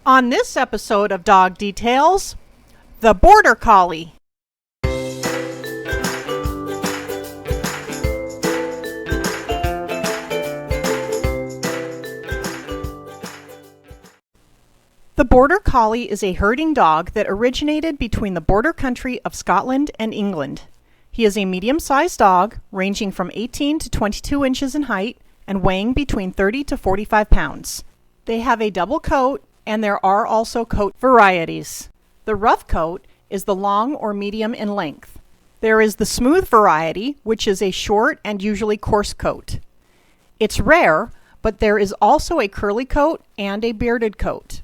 On this episode of Dog Details, the Border Collie. The Border Collie is a herding dog that originated between the border country of Scotland and England. He is a medium-sized dog, ranging from 18 to 22 inches in height and weighing between 30 to 45 pounds. They have a double coat, and there are also coat varieties. The rough coat is the long or medium in length. There is the smooth variety, which is a short and usually coarse coat. It's rare, but there is also a curly coat and a bearded coat.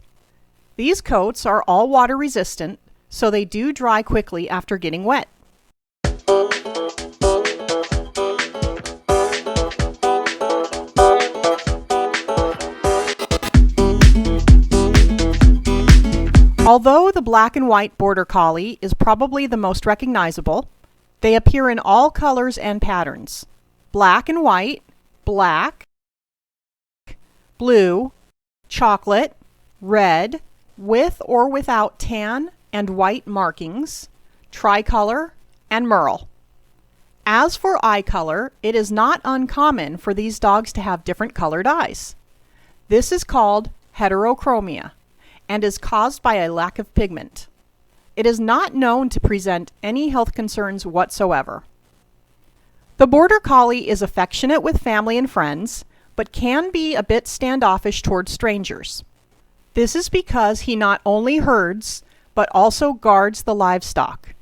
These coats are all water resistant, so they do dry quickly after getting wet. Although the black and white Border Collie is probably the most recognizable, they appear in all colors and patterns. Black and white, black, blue, chocolate, red, with or without tan and white markings, tricolor, and merle. As for eye color, it is not uncommon for these dogs to have different colored eyes. This is called heterochromia and is caused by a lack of pigment. It is not known to present any health concerns whatsoever. The Border Collie is affectionate with family and friends, but can be a bit standoffish towards strangers. This is because he not only herds, but also guards the livestock.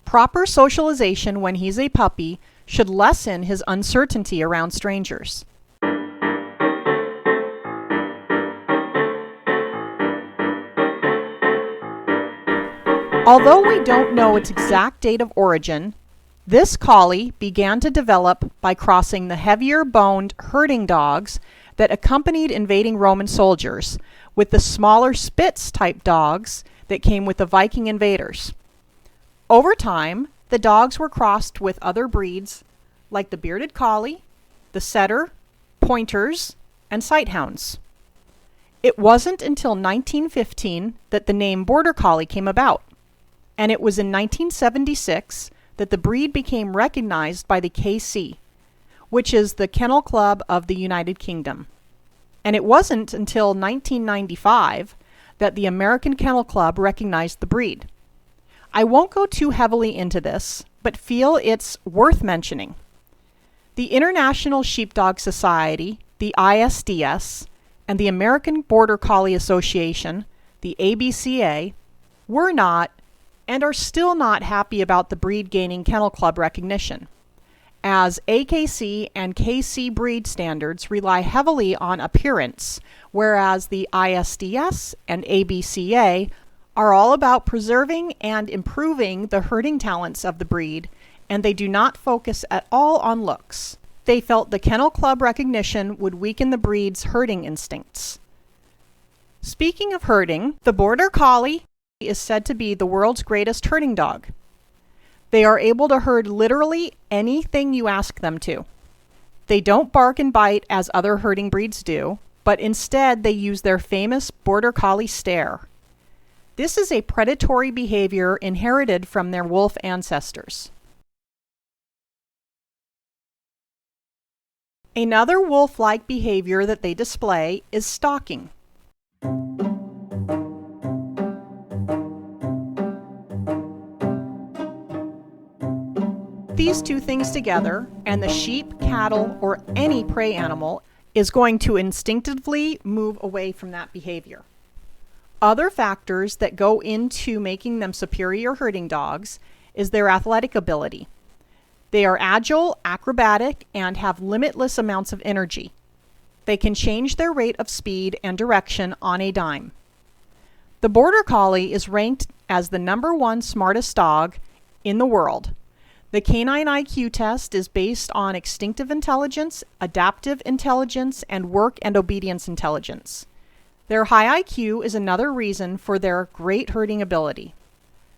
Proper socialization when he's a puppy should lessen his uncertainty around strangers. Although we don't know its exact date of origin, this collie began to develop by crossing the heavier-boned herding dogs that accompanied invading Roman soldiers with the smaller Spitz-type dogs that came with the Viking invaders. Over time, the dogs were crossed with other breeds like the bearded collie, the setter, pointers, and sighthounds. It wasn't until 1915 that the name Border Collie came about, and it was in 1976 that the breed became recognized by the KC, which is the Kennel Club of the United Kingdom. And it wasn't until 1995 that the American Kennel Club recognized the breed. I won't go too heavily into this, but feel it's worth mentioning. The International Sheepdog Society, the ISDS, and the American Border Collie Association, the ABCA, were not and are still not happy about the breed gaining Kennel Club recognition, as AKC and KC breed standards rely heavily on appearance, whereas the ISDS and ABCA are all about preserving and improving the herding talents of the breed, and they do not focus at all on looks. They felt the Kennel Club recognition would weaken the breed's herding instincts. Speaking of herding, the Border Collie is said to be the world's greatest herding dog. They are able to herd literally anything you ask them to. They don't bark and bite as other herding breeds do, but instead they use their famous Border Collie stare. This is a predatory behavior inherited from their wolf ancestors. Another wolf-like behavior that they display is stalking. These two things together, and the sheep, cattle, or any prey animal is going to instinctively move away from that behavior. Other factors that go into making them superior herding dogs is their athletic ability. They are agile, acrobatic, and have limitless amounts of energy. They can change their rate of speed and direction on a dime. The Border Collie is ranked as the #1 smartest dog in the world. The canine IQ test is based on instinctive intelligence, adaptive intelligence, and work and obedience intelligence. Their high IQ is another reason for their great herding ability.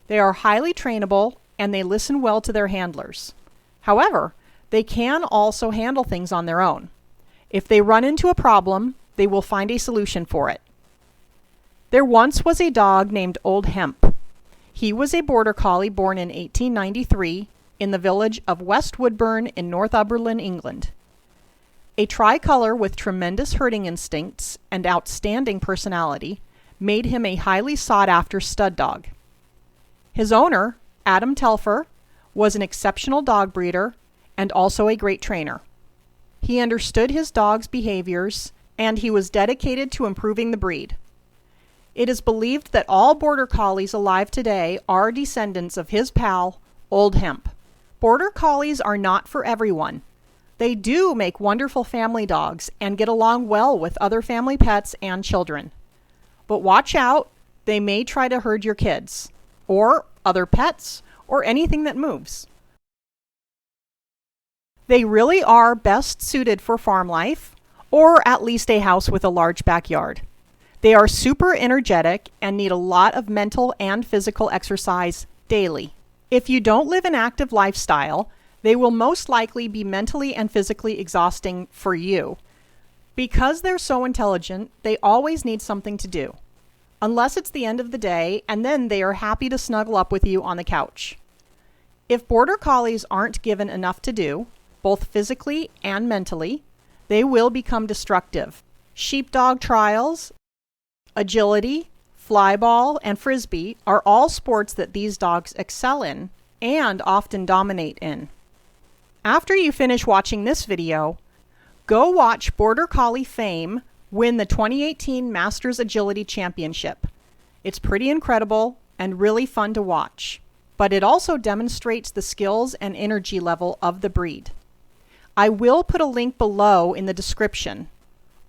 They are highly trainable, and they listen well to their handlers. However, they can also handle things on their own. If they run into a problem, they will find a solution for it. There once was a dog named Old Hemp. He was a Border Collie born in 1893 in the village of West Woodburn in Northumberland, England. A tricolor with tremendous herding instincts and outstanding personality made him a highly sought-after stud dog. His owner, Adam Telfer, was an exceptional dog breeder and also a great trainer. He understood his dog's behaviors, and he was dedicated to improving the breed. It is believed that all Border Collies alive today are descendants of his pal, Old Hemp. Border Collies are not for everyone. They do make wonderful family dogs and get along well with other family pets and children. But watch out, they may try to herd your kids, or other pets, or anything that moves. They really are best suited for farm life, or at least a house with a large backyard. They are super energetic and need a lot of mental and physical exercise daily. If you don't live an active lifestyle, they will most likely be mentally and physically exhausting for you. Because they're so intelligent, they always need something to do. Unless it's the end of the day, and then they are happy to snuggle up with you on the couch. If Border Collies aren't given enough to do, both physically and mentally, they will become destructive. Sheepdog Trials, agility, flyball, and frisbee are all sports that these dogs excel in and often dominate in. After you finish watching this video, go watch Border Collie Fame win the 2018 Masters Agility Championship. It's pretty incredible and really fun to watch, but it also demonstrates the skills and energy level of the breed. I will put a link below in the description.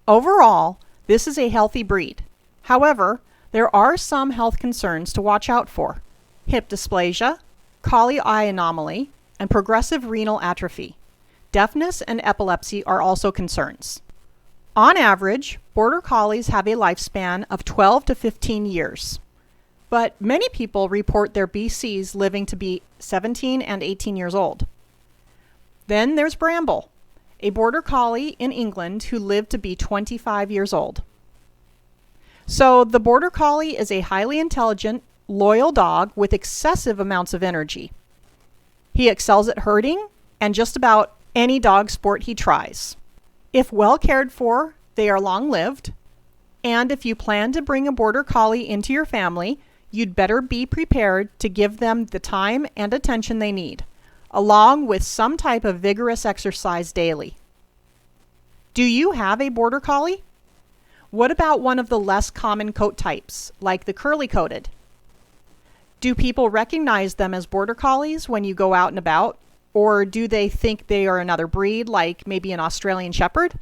Overall, this is a healthy breed. However, there are some health concerns to watch out for: hip dysplasia, collie eye anomaly, and progressive renal atrophy. Deafness and epilepsy are also concerns. On average, Border Collies have a lifespan of 12 to 15 years. But many people report their BCs living to be 17 and 18 years old. Then there's Bramble, a Border Collie in England who lived to be 25 years old. So the Border Collie is a highly intelligent, loyal dog with excessive amounts of energy. He excels at herding and just about any dog sport he tries. If well cared for, they are long-lived. And if you plan to bring a Border Collie into your family, you'd better be prepared to give them the time and attention they need, along with some type of vigorous exercise daily. Do you have a Border Collie? What about one of the less common coat types, like the curly-coated? Do people recognize them as Border Collies when you go out and about? Or do they think they are another breed, like maybe an Australian Shepherd?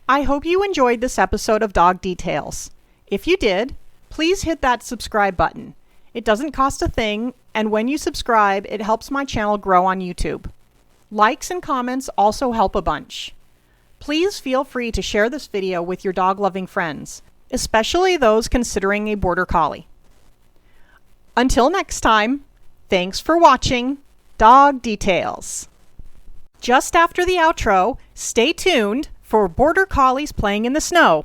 I hope you enjoyed this episode of Dog Details. If you did, please hit that subscribe button. It doesn't cost a thing, and when you subscribe, it helps my channel grow on YouTube. Likes and comments also help a bunch. Please feel free to share this video with your dog-loving friends, especially those considering a Border Collie. Until next time, thanks for watching Dog Details. Just after the outro, stay tuned for Border Collies playing in the snow.